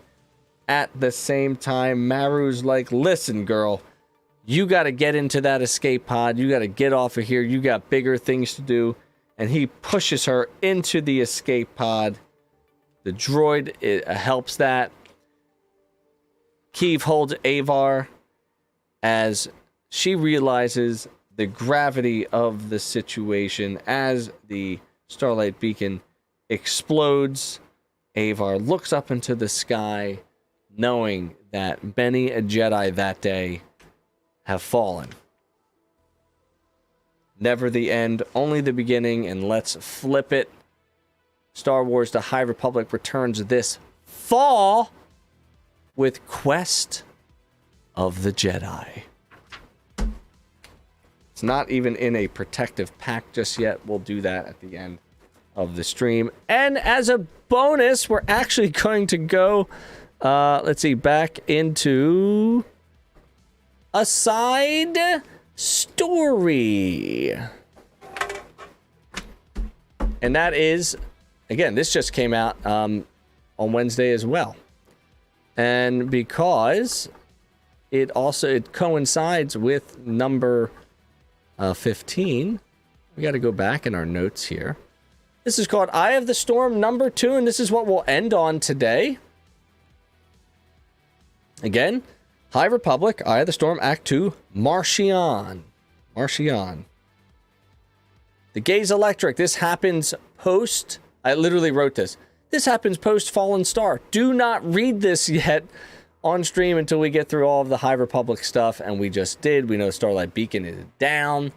At the same time, Maru's like, listen, girl, you got to get into that escape pod. You got to get off of here. You got bigger things to do. And he pushes her into the escape pod. The droid helps that. Keeve holds Avar as she realizes the gravity of the situation as the Starlight Beacon explodes. Avar looks up into the sky, knowing that many a Jedi that day have fallen. Never the end, only the beginning, and let's flip it. Star Wars The High Republic returns this fall with Quest of the Jedi. It's not even in a protective pack just yet. We'll do that at the end of the stream. And as a bonus, we're actually going to go, let's see, back into a side story. And that is, again, this just came out on Wednesday as well. And because it coincides with number 15, we got to go back in our notes here. This is called Eye of the Storm number 2, and this is what we'll end on today. Again, High Republic, Eye of the Storm, Act 2, Marchion. The Gaze Electric. This happens post... I literally wrote this. This happens post Fallen Star. Do not read this yet on stream until we get through all of the High Republic stuff, and we just did. We know Starlight Beacon is down,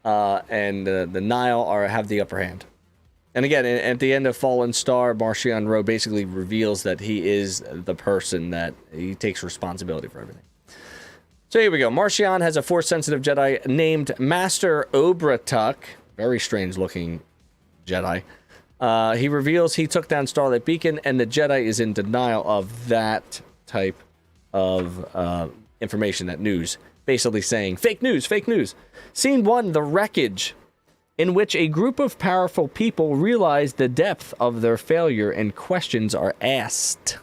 and the Nile have the upper hand. And again, at the end of Fallen Star, Marchion RO basically reveals that he is the person that he takes responsibility for everything. So here we go. Marchion has a Force-sensitive Jedi named Master Obratuk. Very strange-looking Jedi. He reveals he took down Starlight Beacon, and the Jedi is in denial of that type of information, that news. Basically saying, fake news, fake news. Scene 1, the wreckage, in which a group of powerful people realize the depth of their failure and questions are asked.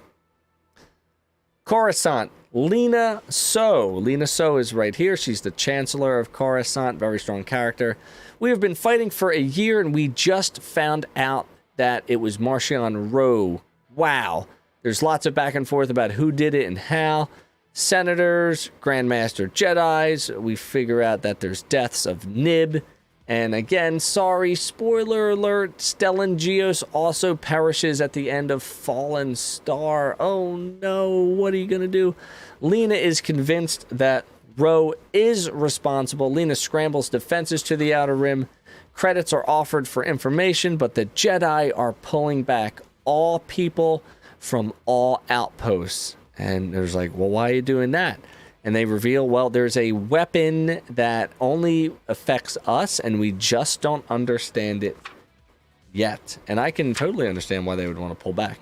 Coruscant, Lina So. Lina So is right here. She's the Chancellor of Coruscant. Very strong character. We have been fighting for a year, and we just found out that it was Marchion RO. Wow. There's lots of back and forth about who did it and how. Senators, Grandmaster Jedis. We figure out that there's deaths of Nib. And again, sorry, spoiler alert, Stellan Gios also perishes at the end of Fallen Star. Oh no, what are you going to do? Lina is convinced that RO is responsible. Lina scrambles defenses to the Outer Rim. Credits are offered for information, but the Jedi are pulling back all people from all outposts. And there's like, well, why are you doing that? And they reveal, well, there's a weapon that only affects us, and we just don't understand it yet. And I can totally understand why they would want to pull back.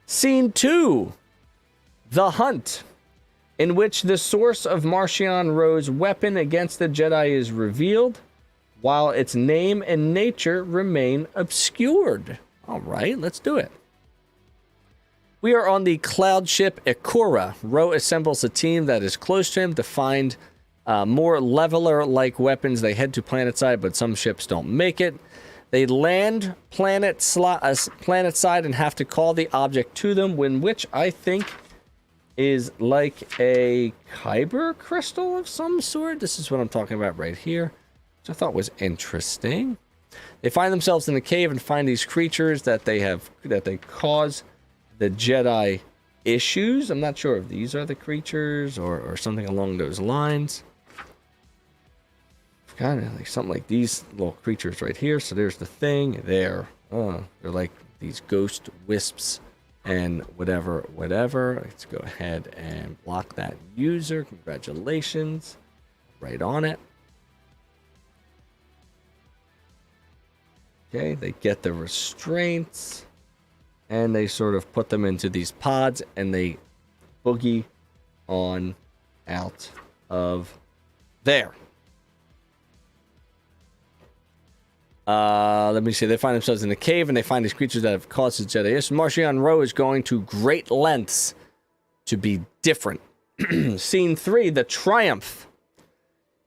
Scene 2, The Hunt, in which the source of Marchion RO's weapon against the Jedi is revealed, while its name and nature remain obscured. All right, let's do it. We are on the cloud ship Ikora. RO assembles a team that is close to him to find more leveler-like weapons. They head to planetside, but some ships don't make it. They land planetside and have to call the object to them, which I think is like a Kyber crystal of some sort. This is what I'm talking about right here, which I thought was interesting. They find themselves in the cave and find these creatures that they cause the Jedi issues. I'm not sure if these are the creatures or something along those lines. Kind of like something like these little creatures right here. So there's the thing there. They're like these ghost wisps and whatever. Let's go ahead and block that user. Congratulations. Right on it. Okay, they get the restraints. And they sort of put them into these pods, and they boogie on out of there. Let me see. They find themselves in the cave, and they find these creatures that have caused the Jedi issues. Marchion RO is going to great lengths to be different. Scene 3, The Triumph,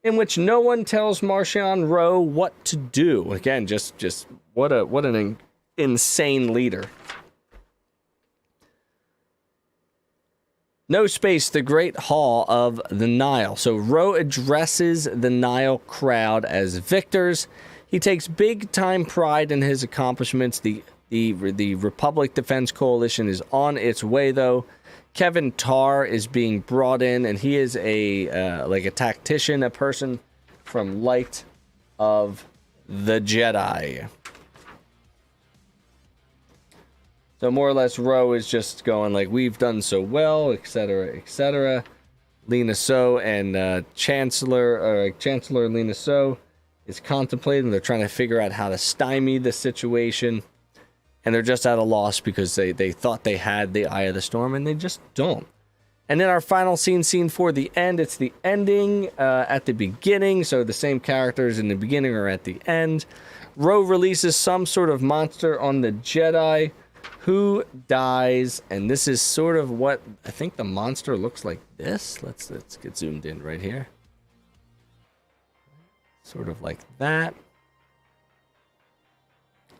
in which no one tells Marchion RO what to do. Again, just what an insane leader. No Space, the Great Hall of the Nile. So RO addresses the Nile crowd as victors. He takes big-time pride in his accomplishments. The The Republic Defense Coalition is on its way, though. Kevin Tarr is being brought in, and he is a tactician, a person from Light of the Jedi. So more or less, Ro is just going like, we've done so well, etc., etc. Lena So and Chancellor Lena So is contemplating. They're trying to figure out how to stymie the situation. And they're just at a loss because they thought they had the Eye of the Storm, and they just don't. And then our final scene for the end. It's the ending at the beginning. So the same characters in the beginning are at the end. Ro releases some sort of monster on the Jedi who dies. And this is sort of what I think the monster looks like this. Let's get zoomed in right here. Sort of like that.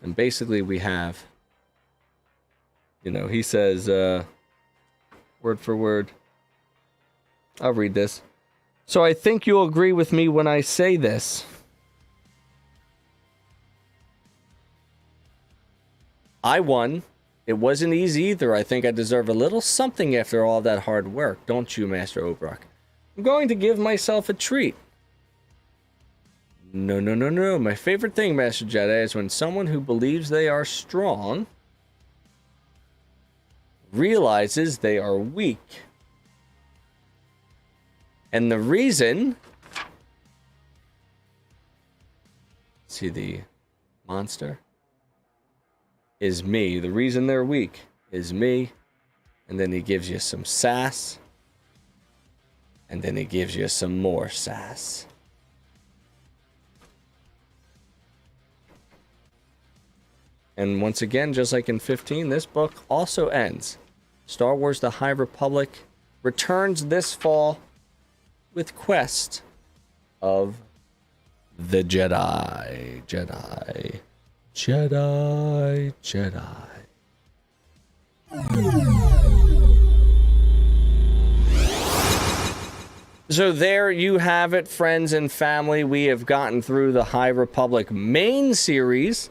And basically we have... he says, word for word, I'll read this. So I think you'll agree with me when I say this. I won. It wasn't easy either. I think I deserve a little something after all that hard work. Don't you, Master Obrock? I'm going to give myself a treat. No. My favorite thing, Master Jedi, is when someone who believes they are strong realizes they are weak. And the reason... See the monster? Is me. The reason they're weak is me. And then he gives you some sass. And then he gives you some more sass. And once again, just like in 15, this book also ends. Star Wars The High Republic returns this fall with Quest of the Jedi. So there you have it, friends and family. We have gotten through the High Republic main series.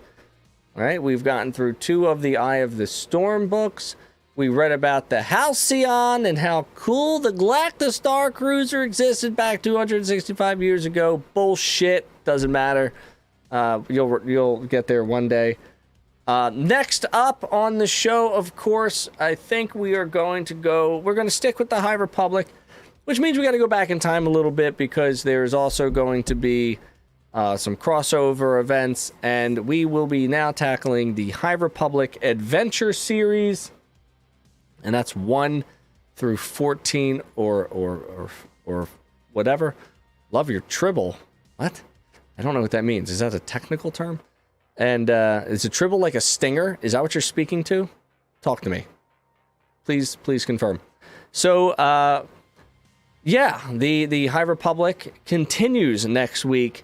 All right, we've gotten through 2 of the Eye of the Storm books. We read about the Halcyon and how cool the Galactic Star Cruiser existed back 265 years ago. Bullshit. Doesn't matter. You'll get there one day. Next up on the show, of course, I think we're going to stick with the High Republic, which means we got to go back in time a little bit because there's also going to be some crossover events, and we will be now tackling the High Republic Adventure series, and that's 1 through 14 or whatever. Love your tribble. What? I don't know what that means. Is that a technical term? And is a tribble like a stinger? Is that what you're speaking to? Talk to me. Please confirm. So, yeah, the High Republic continues next week,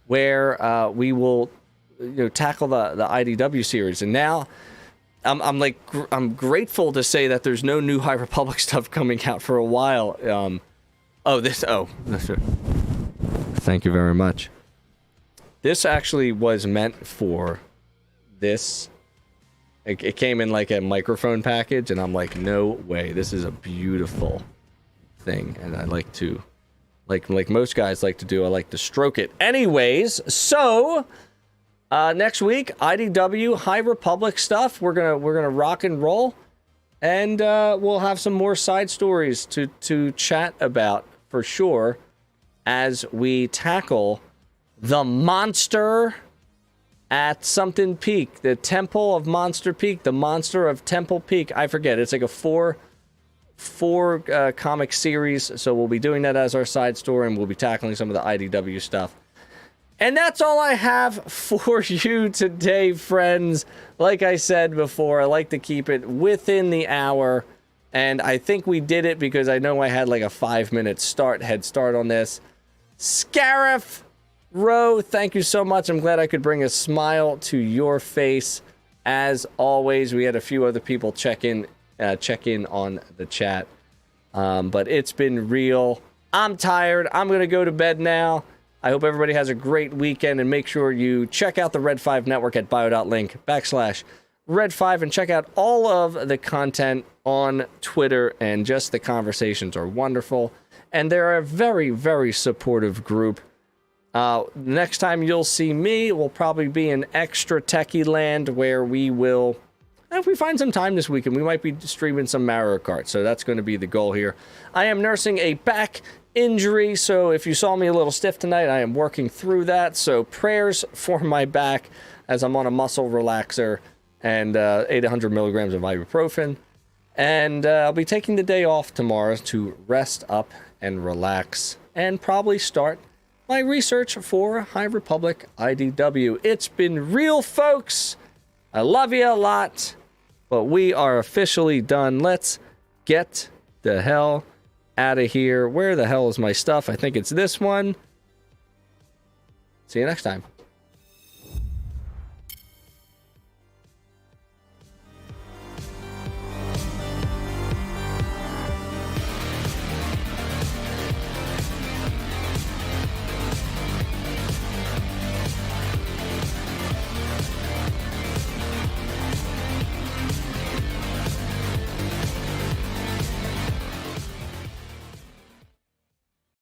where we will tackle the IDW series. And now I'm grateful to say that there's no new High Republic stuff coming out for a while. Thank you very much. This actually was meant for this. It came in like a microphone package, and I'm like, no way. This is a beautiful thing, and I like to, like most guys like to do, I like to stroke it. Anyways, so next week, IDW High Republic stuff. We're gonna rock and roll, and we'll have some more side stories to chat about for sure as we tackle the monster at something Peak, the Temple of Monster Peak, the monster of Temple Peak. I forget. It's like a four comic series, so we'll be doing that as our side story, and we'll be tackling some of the IDW stuff. And that's all I have for you today, friends. Like I said before, I like to keep it within the hour, and I think we did it because I know I had like a 5-minute head start on this. Scarif Ro, thank you so much. I'm glad I could bring a smile to your face. As always, we had a few other people check in on the chat. But it's been real. I'm tired. I'm going to go to bed now. I hope everybody has a great weekend, and make sure you check out the Red 5 Network at bio.link/Red Red5 and check out all of the content on Twitter, and just the conversations are wonderful. And they're a very, very supportive group. Next time you'll see me will probably be in extra techie land, where we will, if we find some time this weekend, we might be streaming some Mario Kart. So that's going to be the goal here. I am nursing a back injury, so if you saw me a little stiff tonight, I am working through that. So prayers for my back as I'm on a muscle relaxer and 800 milligrams of ibuprofen. And I'll be taking the day off tomorrow to rest up and relax, and probably start my research for High Republic IDW. It's been real, folks. I love you a lot, but we are officially done. Let's get the hell out of here. Where the hell is my stuff? I think it's this one. See you next time.